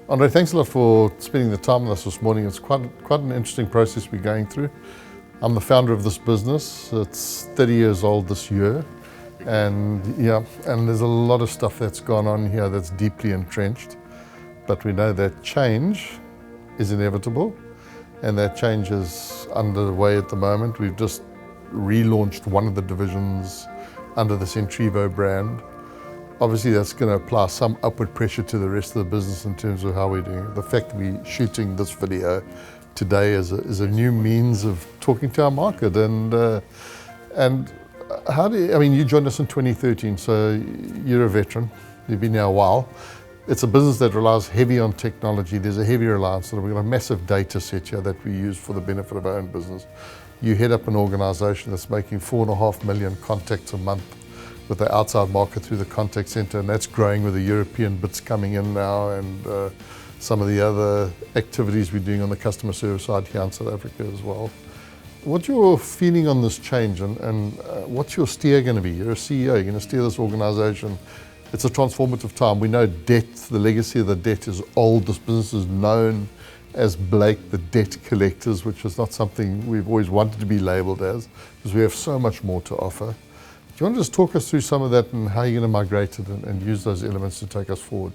Andre, thanks a lot for spending the time with us this morning. It's quite an interesting process we're going through. I'm the founder of this business. It's 30 years old this year. And there's a lot of stuff that's gone on here that's deeply entrenched. But we know that change is inevitable, and that change is underway at the moment. We've just relaunched one of the divisions under the Centrivo brand. Obviously, that's going to apply some upward pressure to the rest of the business in terms of how we're doing it. The fact that we're shooting this video today is a new means of talking to our market. And how do you, I mean, you joined us in 2013, so you're a veteran. You've been here a while. It's a business that relies heavy on technology. There's a heavy reliance on it. We've got a massive data set here that we use for the benefit of our own business. You head up an organization that's making 4.5 million contacts a month with the outside market through the contact center, and that's growing with the European bits coming in now, and some of the other activities we're doing on the customer service side here in South Africa as well. What's your feeling on this change, and what's your steer going to be? You're a CEO, you're going to steer this organization. It's a transformative time. We know debt, the legacy of the debt is old. This business is known as Blake, the debt collectors, which is not something we've always wanted to be labeled as, because we have so much more to offer. Do you want to just talk us through some of that and how you're going to migrate it and use those elements to take us forward?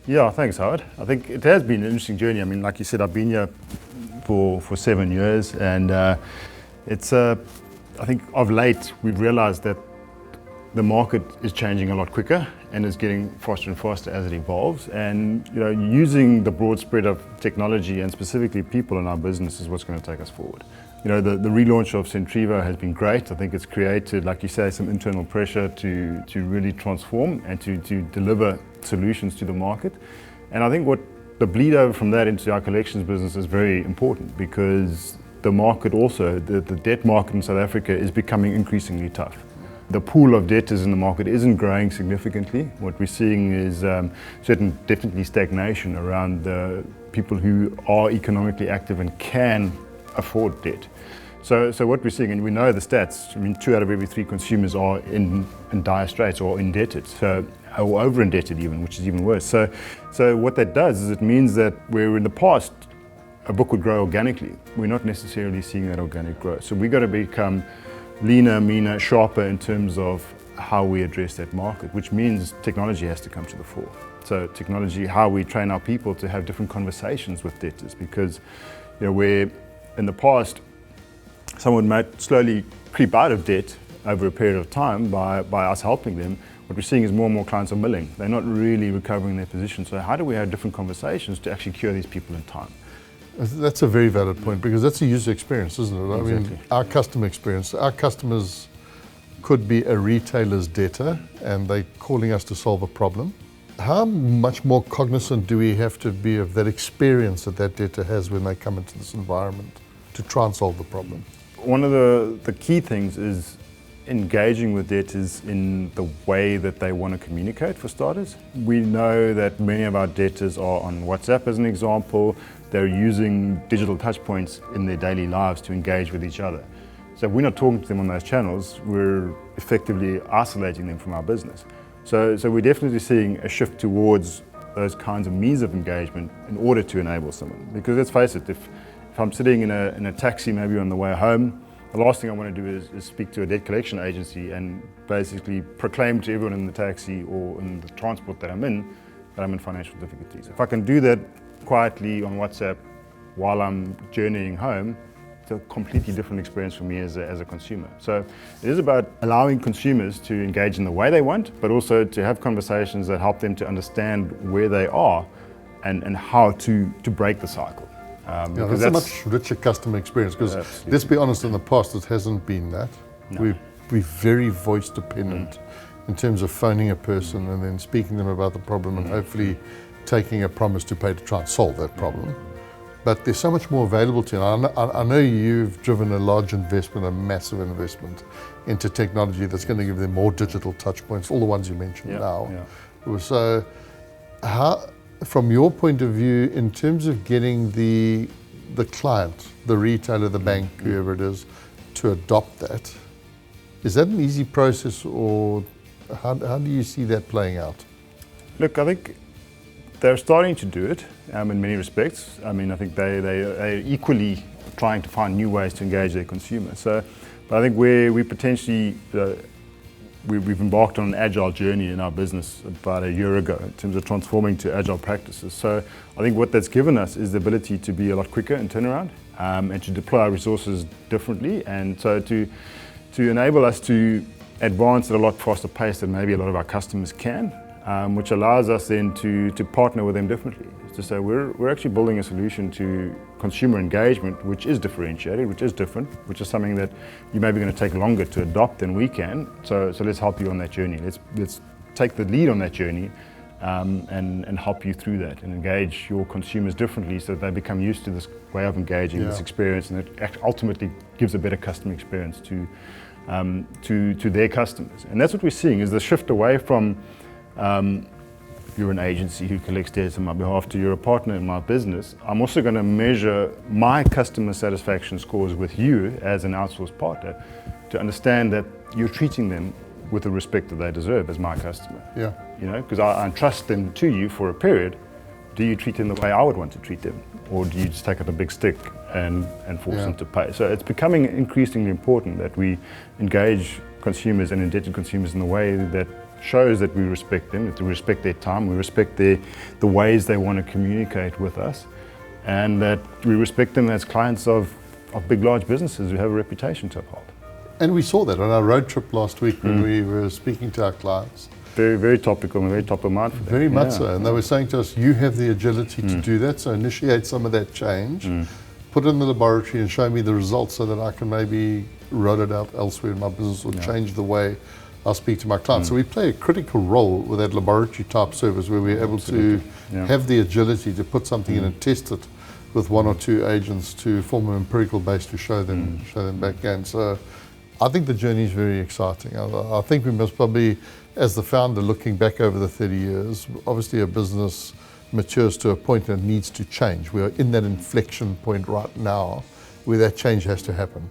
Yeah, thanks, Howard. I think it has been an interesting journey. I mean, like you said, I've been here for 7 years, and I think of late we've realized that the market is changing a lot quicker and is getting faster and faster as it evolves. And using the broad spread of technology and specifically people in our business is what's going to take us forward. The relaunch of Centrivo has been great. I think it's created, like you say, some internal pressure to really transform and to deliver solutions to the market. And I think what the bleed over from that into our collections business is very important, because the market also, the debt market in South Africa is becoming increasingly tough. The pool of debtors in the market isn't growing significantly. What we're seeing is definitely stagnation around the people who are economically active and can afford debt. So what we're seeing, and we know the stats, I mean, 2 out of every 3 consumers are in dire straits or indebted, or over indebted even, which is even worse. So what that does is it means that where in the past a book would grow organically, we're not necessarily seeing that organic growth. So we've got to become leaner, meaner, sharper in terms of how we address that market, which means technology has to come to the fore. So technology, how we train our people to have different conversations with debtors, because where in the past someone might slowly creep out of debt over a period of time by us helping them, what we're seeing is more and more clients are milling. They're not really recovering their position. So how do we have different conversations to actually cure these people in time? That's a very valid point, because that's a user experience, isn't it? Exactly. I mean, our customer experience. Our customers could be a retailer's debtor and they're calling us to solve a problem. How much more cognizant do we have to be of that experience that debtor has when they come into this environment to try and solve the problem? One of the key things is engaging with debtors in the way that they want to communicate, for starters. We know that many of our debtors are on WhatsApp, as an example. They're using digital touch points in their daily lives to engage with each other. So if we're not talking to them on those channels, we're effectively isolating them from our business. So we're definitely seeing a shift towards those kinds of means of engagement in order to enable someone. Because let's face it, if I'm sitting in a taxi maybe on the way home, the last thing I want to do is speak to a debt collection agency and basically proclaim to everyone in the taxi or in the transport that I'm in financial difficulties. If I can do that quietly on WhatsApp while I'm journeying home, it's a completely different experience for me as a consumer. So it is about allowing consumers to engage in the way they want, but also to have conversations that help them to understand where they are and how to break the cycle. That's a much richer customer experience, because let's be honest, in the past it hasn't been that. No. We're very voice dependent in terms of phoning a person and then speaking to them about the problem and hopefully taking a promise to pay to try and solve that problem. But there's so much more available to you. I know you've driven a large investment, a massive investment into technology that's going to give them more digital touch points, all the ones you mentioned now. So how, from your point of view, in terms of getting the client, the retailer, the bank, whoever it is, to adopt that, is that an easy process, or how do you see that playing out? Look, I think they're starting to do it in many respects. I mean, I think they're equally trying to find new ways to engage their consumers. So, but I think where we potentially, we've embarked on an agile journey in our business about a year ago in terms of transforming to agile practices. So I think what that's given us is the ability to be a lot quicker in turnaround and to deploy our resources differently, and so to enable us to advance at a lot faster pace than maybe a lot of our customers can, which allows us then to partner with them differently. To say we're actually building a solution to consumer engagement which is differentiated, which is different, which is something that you may be going to take longer to adopt than we can. So let's help you on that journey. Let's take the lead on that journey and help you through that and engage your consumers differently so that they become used to this way of engaging, this experience, and it ultimately gives a better customer experience to their customers. And that's what we're seeing is the shift away from you're an agency who collects data on my behalf to you're a partner in my business. I'm also going to measure my customer satisfaction scores with you as an outsourced partner to understand that you're treating them with the respect that they deserve as my customer. Yeah. You know, because I entrust them to you for a period. Do you treat them the way I would want to treat them? Or do you just take up a big stick and force them to pay? So it's becoming increasingly important that we engage consumers and indebted consumers in a way that shows that we respect them, that we respect their time, we respect the ways they want to communicate with us, and that we respect them as clients of big, large businesses who have a reputation to uphold. And we saw that on our road trip last week when we were speaking to our clients. Very, very topical and very top of mind for them. Very much so. And they were saying to us, you have the agility to do that, so initiate some of that change, put it in the laboratory and show me the results so that I can maybe roll it out elsewhere in my business or change the way I'll speak to my clients. So we play a critical role with that laboratory type service where we're able to have the agility to put something in and test it with one or two agents to form an empirical base to show them back in. So I think the journey is very exciting. I think we must probably, as the founder looking back over the 30 years, obviously a business matures to a point and it needs to change. We are in that inflection point right now where that change has to happen.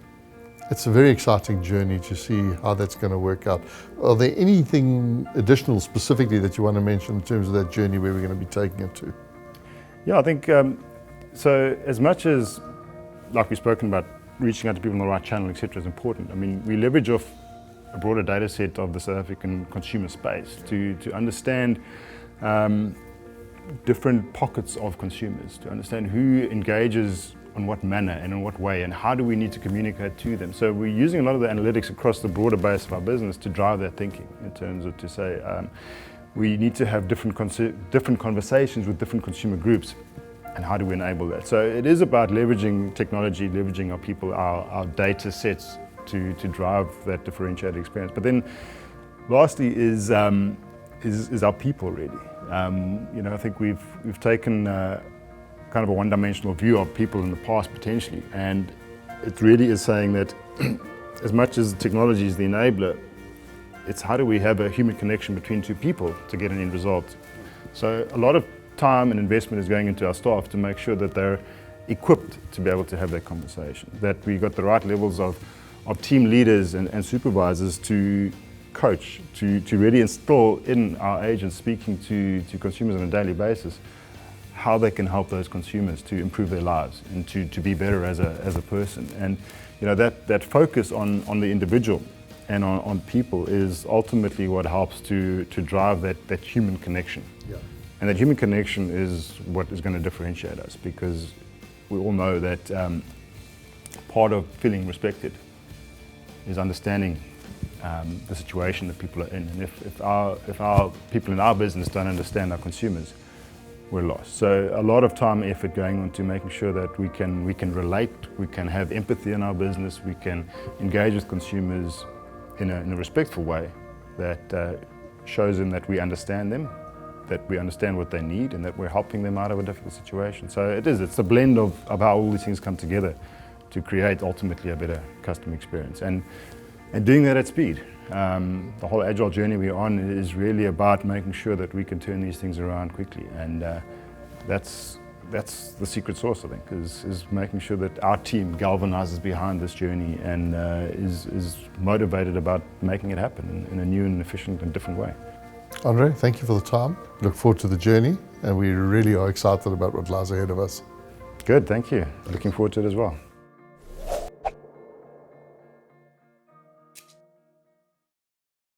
It's a very exciting journey to see how that's going to work out. Are there anything additional specifically that you want to mention in terms of that journey where we're going to be taking it to? Yeah, I think, so as much as, like we've spoken about, reaching out to people in the right channel, etc., is important. I mean, we leverage off a broader data set of the South African consumer space to understand different pockets of consumers, to understand who engages in what manner and in what way, and how do we need to communicate to them. So we're using a lot of the analytics across the broader base of our business to drive that thinking in terms of to say we need to have different conversations with different consumer groups, and how do we enable that? So it is about leveraging technology, leveraging our people, our data sets to drive that differentiated experience. But then lastly is our people really. You know, I think we've taken kind of a one-dimensional view of people in the past potentially, and it really is saying that as much as technology is the enabler, it's how do we have a human connection between two people to get an end result. So a lot of time and investment is going into our staff to make sure that they're equipped to be able to have that conversation, that we got the right levels of team leaders and supervisors to coach, to really instill in our agents speaking to consumers on a daily basis how they can help those consumers to improve their lives and to be better as a person. And you know, that focus on the individual and on people is ultimately what helps to drive that human connection. Yeah. And that human connection is what is going to differentiate us, because we all know that part of feeling respected is understanding the situation that people are in. And if our people in our business don't understand our consumers, we're lost. So a lot of time and effort going on to making sure that we can relate, we can have empathy in our business, we can engage with consumers in a respectful way that shows them that we understand them, that we understand what they need, and that we're helping them out of a difficult situation. So it's a blend of how all these things come together to create ultimately a better customer experience, and doing that at speed. The whole agile journey we're on is really about making sure that we can turn these things around quickly, and that's the secret sauce, I think, is making sure that our team galvanizes behind this journey and is motivated about making it happen in a new and efficient and different way. Andre, thank you for the time. Look forward to the journey, and we really are excited about what lies ahead of us. Good, thank you. Looking forward to it as well.